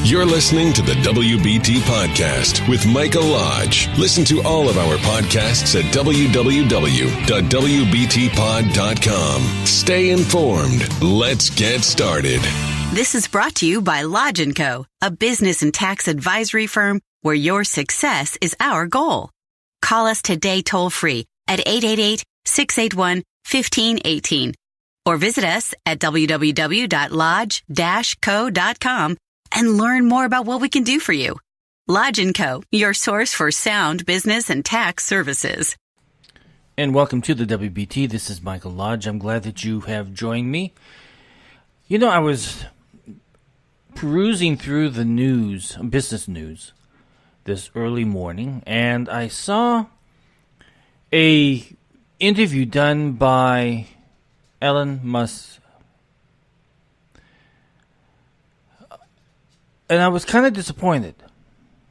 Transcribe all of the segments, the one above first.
You're listening to the WBT Podcast with Michael Lodge. Listen to all of our podcasts at www.wbtpod.com. Stay informed. Let's get started. This is brought to you by Lodge & Co., a business and tax advisory firm where your success is our goal. Call us today toll-free at 888-681-1518 or visit us at www.lodge-co.com and learn more about what we can do for you. Lodge & Co., your source for sound business and tax services. And welcome to the WBT. This is Michael Lodge. I'm glad that you have joined me. You know, I was perusing through the news, business news, this early morning, and I saw a interview done by Elon Musk. And I was kind of disappointed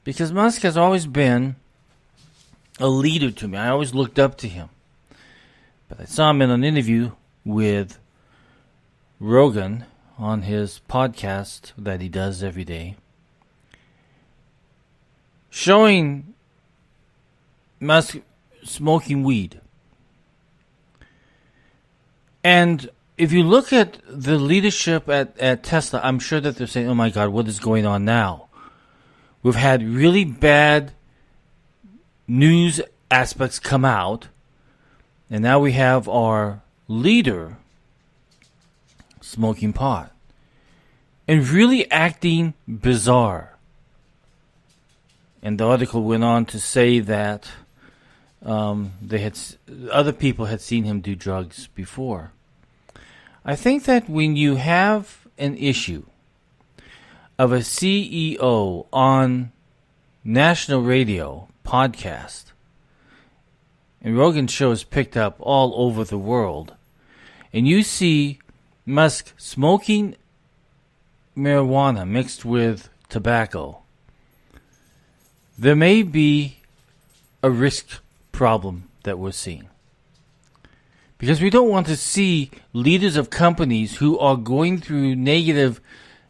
because Musk has always been a leader to me. I always looked up to him. But I saw him in an interview with Rogan on his podcast that he does every day, showing Musk smoking weed. And if you look at the leadership at Tesla, I'm sure that they're saying, oh my God, what is going on now? We've had really bad news aspects come out, and now we have our leader smoking pot and really acting bizarre. And the article went on to say that other people had seen him do drugs before. I think that when you have an issue of a CEO on national radio podcast, and Rogan's show is picked up all over the world, and you see Musk smoking marijuana mixed with tobacco, there may be a risk problem that we're seeing. Because we don't want to see leaders of companies who are going through negative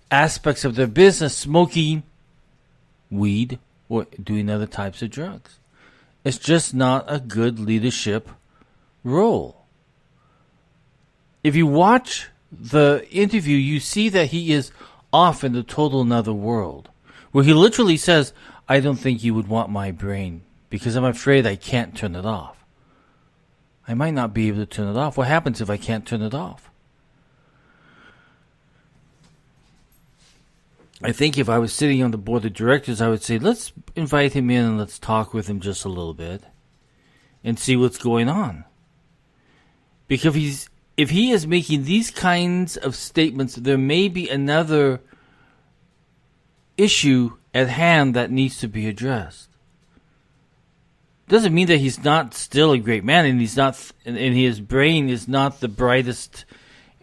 aspects of their business smoking weed or doing other types of drugs. It's just not a good leadership role. If you watch the interview, you see that he is off in a total another world, where he literally says, I don't think you would want my brain because I'm afraid I can't turn it off. I might not be able to turn it off. What happens if I can't turn it off? I think if I was sitting on the board of directors, I would say, let's invite him in and let's talk with him just a little bit and see what's going on. Because if he is making these kinds of statements, there may be another issue at hand that needs to be addressed. Doesn't mean that he's not still a great man, and he's not, and his brain is not the brightest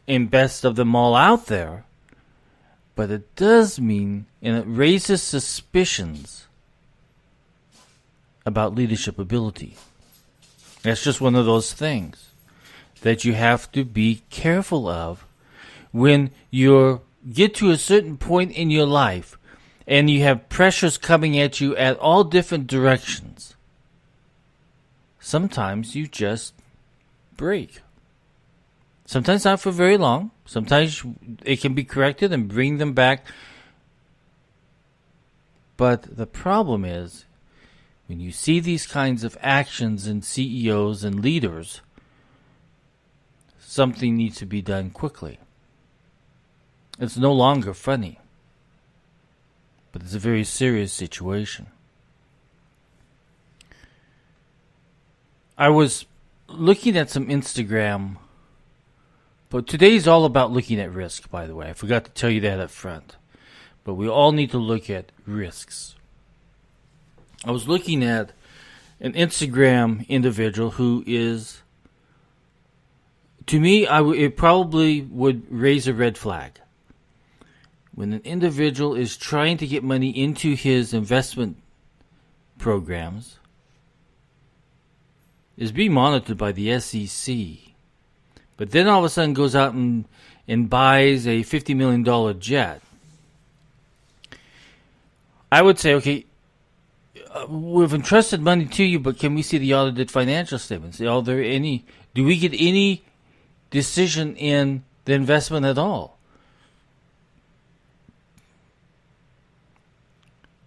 and best of them all out there. But it does mean, and it raises suspicions about leadership ability. That's just one of those things that you have to be careful of when you get to a certain point in your life and you have pressures coming at you at all different directions. Sometimes you just break. Sometimes not for very long. Sometimes it can be corrected and bring them back. But the problem is, when you see these kinds of actions in CEOs and leaders, something needs to be done quickly. It's no longer funny, but it's a very serious situation. I was looking at some Instagram, but today's all about looking at risk, by the way. I forgot to tell you that up front. But we all need to look at risks. I was looking at an Instagram individual who is, to me, it probably would raise a red flag. When an individual is trying to get money into his investment programs, is being monitored by the SEC, but then all of a sudden goes out and buys a $50 million jet, I would say, okay, we've entrusted money to you, but can we see the audited financial statements? Do we get any decision in the investment at all?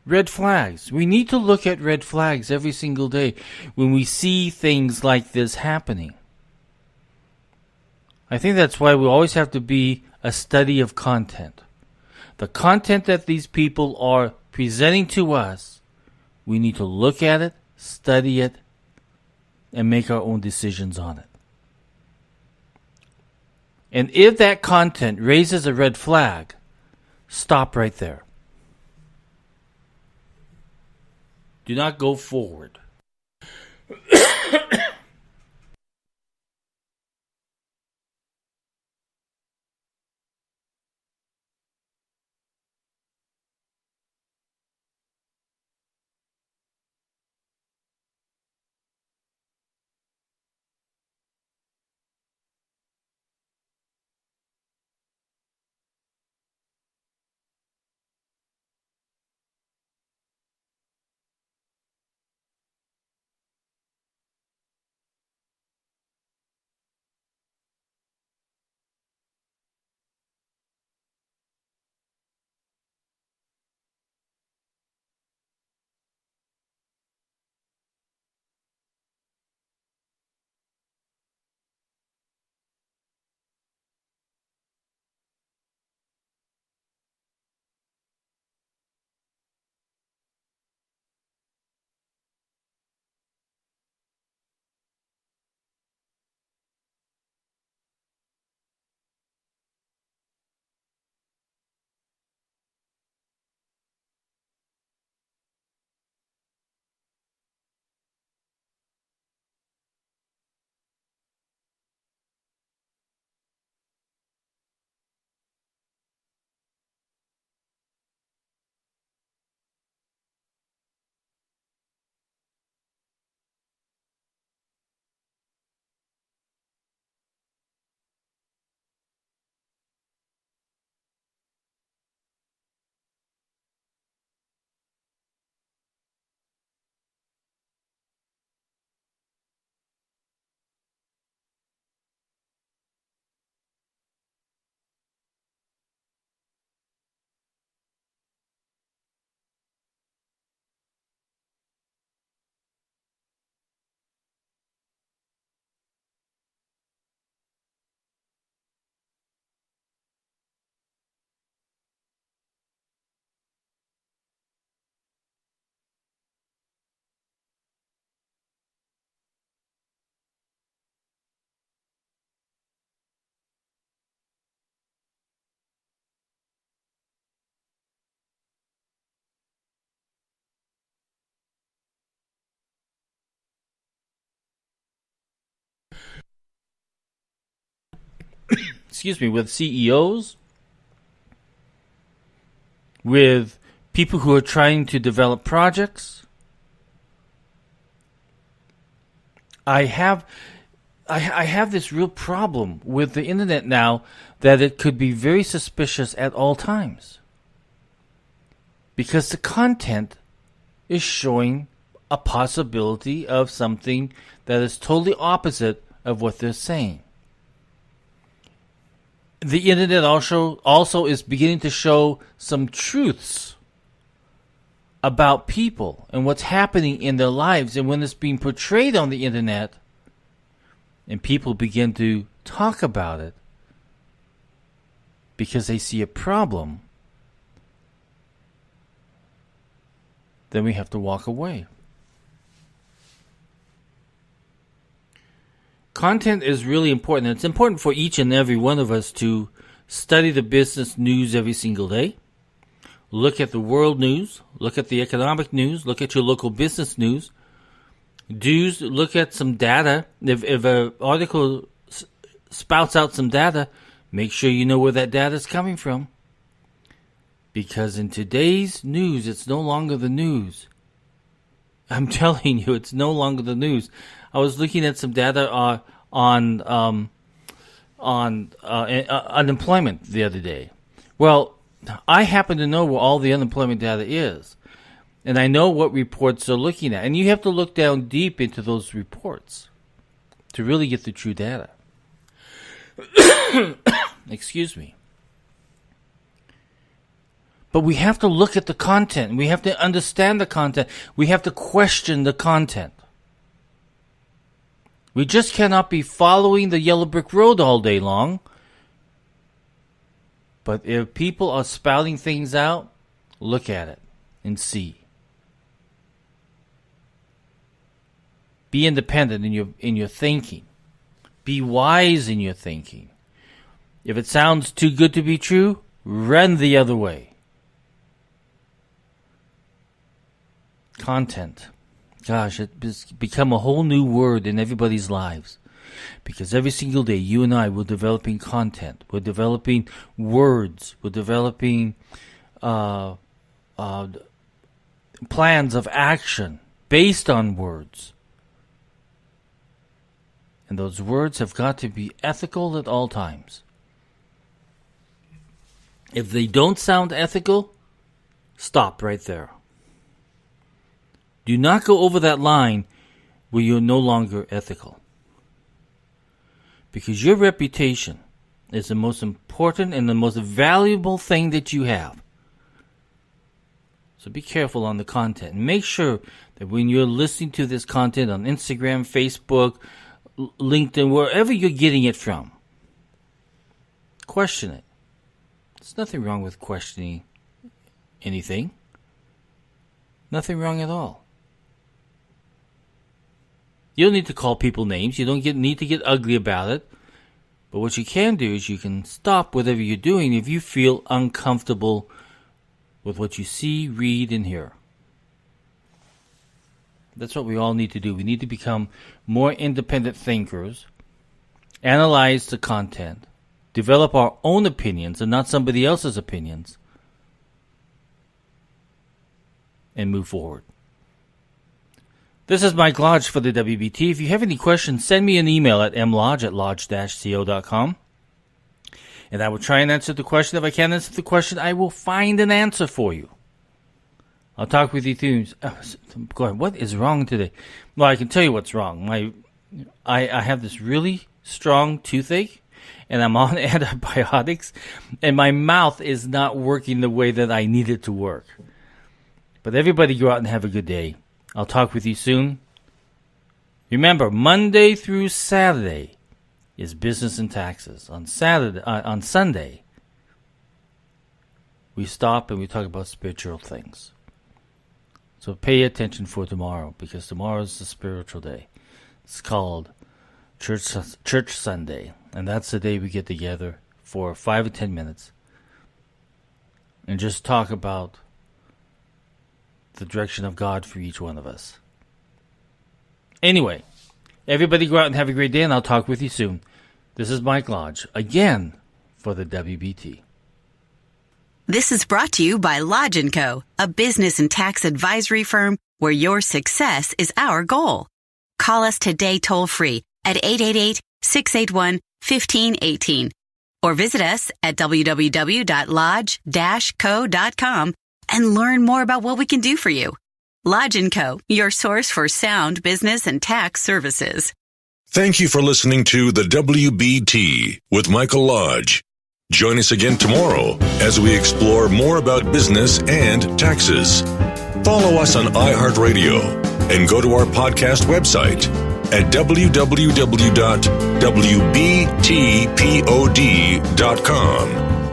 Red flags. We need to look at red flags every single day when we see things like this happening. I think that's why we always have to be a study of content. The content that these people are presenting to us, we need to look at it, study it, and make our own decisions on it. And if that content raises a red flag, stop right there. Do not go forward. With CEOs, with people who are trying to develop projects. I have this real problem with the internet now that it could be very suspicious at all times. Because the content is showing a possibility of something that is totally opposite of what they're saying. The internet also is beginning to show some truths about people and what's happening in their lives. And when it's being portrayed on the internet and people begin to talk about it because they see a problem, then we have to walk away. Content is really important. It's important for each and every one of us to study the business news every single day. Look at the world news. Look at the economic news. Look at your local business news. Look at some data. If an article spouts out some data, make sure you know where that data is coming from. Because in today's news, it's no longer the news. I'm telling you, it's no longer the news. I was looking at some data on unemployment the other day. Well, I happen to know where all the unemployment data is. And I know what reports they're looking at. And you have to look down deep into those reports to really get the true data. Excuse me. But we have to look at the content. We have to understand the content. We have to question the content. We just cannot be following the yellow brick road all day long. But if people are spouting things out, look at it and see. Be independent in your thinking. Be wise in your thinking. If it sounds too good to be true, run the other way. Content. Gosh, it's become a whole new word in everybody's lives. Because every single day, you and I, we're developing content. We're developing words. We're developing plans of action based on words. And those words have got to be ethical at all times. If they don't sound ethical, stop right there. Do not go over that line where you're no longer ethical. Because your reputation is the most important and the most valuable thing that you have. So be careful on the content. And make sure that when you're listening to this content on Instagram, Facebook, LinkedIn, wherever you're getting it from, question it. There's nothing wrong with questioning anything. Nothing wrong at all. You don't need to call people names. You don't need to get ugly about it. But what you can do is you can stop whatever you're doing if you feel uncomfortable with what you see, read, and hear. That's what we all need to do. We need to become more independent thinkers, analyze the content, develop our own opinions and not somebody else's opinions, and move forward. This is Mike Lodge for the WBT. If you have any questions, send me an email at mlodge@lodge-co.com. And I will try and answer the question. If I can't answer the question, I will find an answer for you. I'll talk with you through. Go ahead. What is wrong today? Well, I can tell you what's wrong. I have this really strong toothache, and I'm on antibiotics, and my mouth is not working the way that I need it to work. But everybody go out and have a good day. I'll talk with you soon. Remember, Monday through Saturday is business and taxes. On Sunday, we stop and we talk about spiritual things. So pay attention for tomorrow, because tomorrow is the spiritual day. It's called Church Sunday, and that's the day we get together for 5 or 10 minutes and just talk about the direction of God for each one of us. Anyway, everybody go out and have a great day, and I'll talk with you soon. This is Mike Lodge, again, for the WBT. This is brought to you by Lodge & Co., a business and tax advisory firm where your success is our goal. Call us today toll-free at 888-681-1518 or visit us at www.lodge-co.com and learn more about what we can do for you. Lodge & Co., your source for sound business and tax services. Thank you for listening to the WBT with Michael Lodge. Join us again tomorrow as we explore more about business and taxes. Follow us on iHeartRadio and go to our podcast website at www.wbtpod.com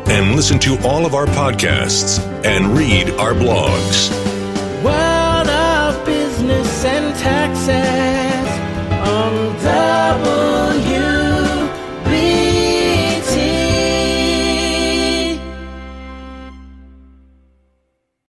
and listen to all of our podcasts and read our blogs.